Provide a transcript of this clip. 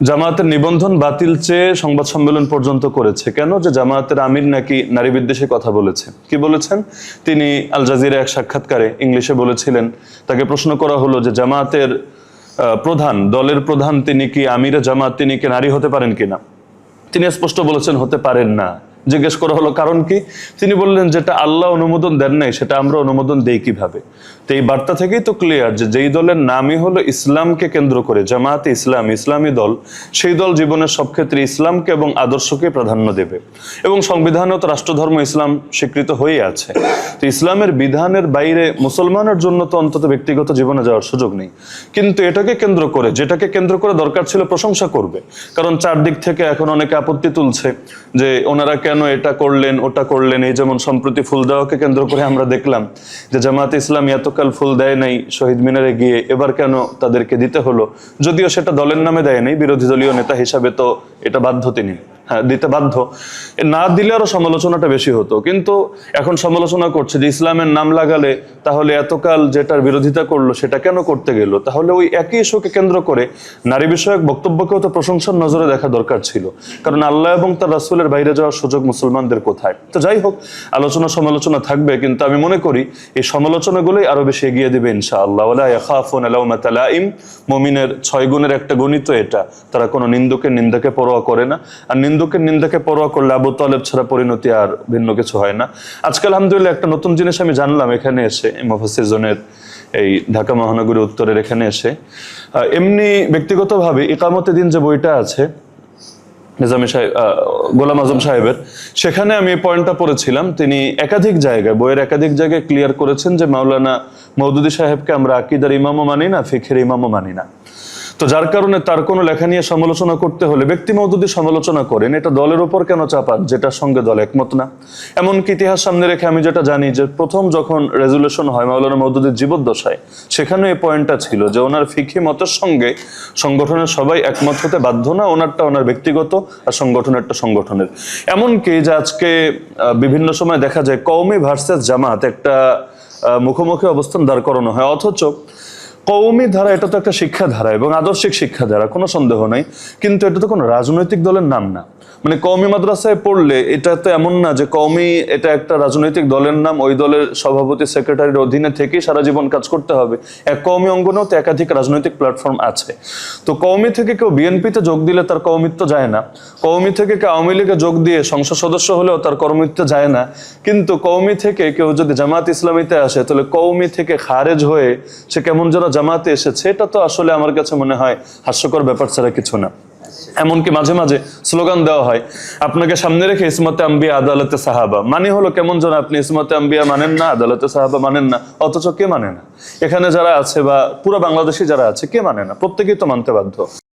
জামায়াতের নিবন্ধন বাতিল চেয়ে সংবাদ সম্মেলন পর্যন্ত করেছে। কেন? যে জামায়াতের আমির নাকি নারী বিদ্বেষে কথা বলেছে। কি বলেছেন? তিনি আল জাজিরা এক সাক্ষাৎকারে ইংলিশে বলেছিলেন, তাকে প্রশ্ন করা হলো যে জামায়াতের প্রধান, দলের প্রধান তিনি কি আমিরে জামাত, তিনি কি নারী হতে পারেন কিনা? তিনি স্পষ্ট বলেছেন হতে পারেন না। জিজ্ঞেস করা হলো কারণ কি? তিনি বললেন যেটা আল্লাহ অনুমোদন দেন নাই সেটা আমরা অনুমোদন দেই কিভাবে? তো এই বার্তা থেকেই তো ক্লিয়ার যে যেই দলের নামই হলো ইসলামকে কেন্দ্র করে, জামায়াতে ইসলাম, ইসলামী দল, সেই দল জীবনের সব ক্ষেত্রে ইসলামকে এবং আদর্শকে প্রাধান্য দেবে। এবং সংবিধানেও তো রাষ্ট্রধর্ম ইসলাম স্বীকৃত হয়ে আছে। তো ইসলামের বিধানের বাইরে মুসলমানের জন্য তো অন্তত ব্যক্তিগত জীবনে যাওয়ার সুযোগ নেই। কিন্তু এটাকে কেন্দ্র করে, যেটাকে কেন্দ্র করে দরকার ছিল প্রশংসা করবে। কারণ চারদিক থেকে এখন অনেকে আপত্তি তুলছে যে ওনারা কেন এটা করলেন ওটা করলেন। এই যেমন সম্প্রতি ফুল দেওয়াকে কেন্দ্র করে আমরা দেখলাম যে জামায়াতে ইসলামী এতকাল ফুল দেয় নাই শহীদ মিনারে গিয়ে, এবার কেন তাদেরকে দিতে হলো? যদিও সেটা দলের নামে দেয় নাই, বিরোধী দলীয় নেতা হিসাবে তো এটা বাধ্য তিনি, হ্যাঁ দিতে বাধ্য। না দিলে আরো সমালোচনাটা বেশি হতো। কিন্তু এখন সমালোচনা করছে যে ইসলামের নাম লাগালে তাহলে এতকাল যেটার বিরোধিতা করলো সেটা কেন করতে গেল? তাহলে ওই একই ইস্যুকে কেন্দ্র করে নারী বিষয়ক বক্তব্যকেও তো প্রশংসার নজরে দেখা দরকার ছিল। কারণ আল্লাহ এবং তার রাসূলের বাইরে যাওয়ার সুযোগ মুসলমানদের কোথায়? তো যাই হোক, আলোচনা সমালোচনা থাকবে, কিন্তু আমি মনে করি এই সমালোচনাগুলোই আরো বেশি এগিয়ে দিবে ইনশাআল্লাহ। ওয়ালা ইয়াখাফুনা লাওমাতা লাইম, মুমিনের 6 গুণের একটা গণিত এটা। তারা কোনো নিন্দুকের নিন্দাকে পরোয়া করে না। আর নিন্দুকের নিন্দাকে পরোয়া করলে আবু তালেব ছাড়া পরিণতি আর ভিন্ন কিছু হয় না। আজকে আলহামদুলিল্লাহ একটা নতুন জিনিস আমি জানলাম এখানে এসে, মুফাসসির জোনের এই ঢাকা মহানগরী উত্তরের এখানে এসে। এমনি ব্যক্তিগতভাবে ইকামতে দিন যে বইটা আছে নিজামী সাহেব, গোলাম আজম সাহেবের, সেখানে আমি এই পয়েন্টটা পড়েছিলাম। তিনি একাধিক জায়গায়, বইয়ের একাধিক জায়গায় ক্লিয়ার করেছেন যে মাওলানা মওদুদী সাহেবকে আমরা আকীদার ইমামও মানি না, ফিকহের ইমামও মানি না। তো যার কারণে তার কোনো লেখা নিয়ে সমালোচনা করতে হলে ব্যক্তি মওদুদী সমালোচনা করেন, এটা দলের উপর কেন চাপান যেটার সঙ্গে দল একমত না? এমনকি ইতিহাস সামনে রেখে আমি যেটা জানি যে প্রথম যখন রেজুলেশন হয় মাওলানা মওদুদীর জীবদ্দশায়, সেখানে এই পয়েন্টটা ছিল যে ওনার ফিকহি মতের সঙ্গে সংগঠনের সবাই একমত হতে বাধ্য না, ওনারটা ওনার ব্যক্তিগত আর সংগঠনেরটা সংগঠনের। এমনকি যে আজকে বিভিন্ন সময় দেখা যায় কওমি ভার্সেস জামাত একটা মুখোমুখি অবস্থান দাঁড় করানো হয়, অথচ কওমি ধারা এটা তো একটা শিক্ষাধারা এবং আদর্শিক শিক্ষাধারা, কোনো সন্দেহ নাই। কিন্তু এটা তো কোনো রাজনৈতিক দলের নাম না। মানে কওমি মাদ্রাসায় পড়লে এটা তো এমন না যে কওমি এটা একটা রাজনৈতিক দলের নাম, ওই দলের সভাপতি সেক্রেটারির অধীনে থেকেই সারা জীবন কাজ করতে হবে। এক কওমি অঙ্গনেও তো একাধিক রাজনৈতিক প্ল্যাটফর্ম আছে। তো কওমি থেকে কেউ বিএনপিতে যোগ দিলে তার কওমিত্ব যায় না, কওমি থেকে কেউ আওয়ামী লীগে যোগ দিয়ে সংসদ সদস্য হলেও তার কর্মৃত্ব যায় না। কিন্তু কওমি থেকে কেউ যদি জামাত ইসলামীতে আসে তাহলে কওমি থেকে খারেজ হয়ে সে কেমন যেন জামাতে এসেছে। এটা তো আসলে আমার কাছে মনে হয় হাস্যকর ব্যাপার ছাড়া কিছু না। এমনকি মাঝে মাঝে স্লোগান দেওয়া হয় আপনাকে সামনে রেখে ইসমতে আম্বিয়া আদালতে সাহাবা, মানে হলো কেমন যেন আপনি ইসমতে আম্বিয়া মানেন না, আদালতে সাহাবা মানেন না, অথচ কে মানে না? এখানে যারা আছে বা পুরো বাংলাদেশে যারা আছে কে মানে না? প্রত্যেকেই তো মানতে বাধ্য।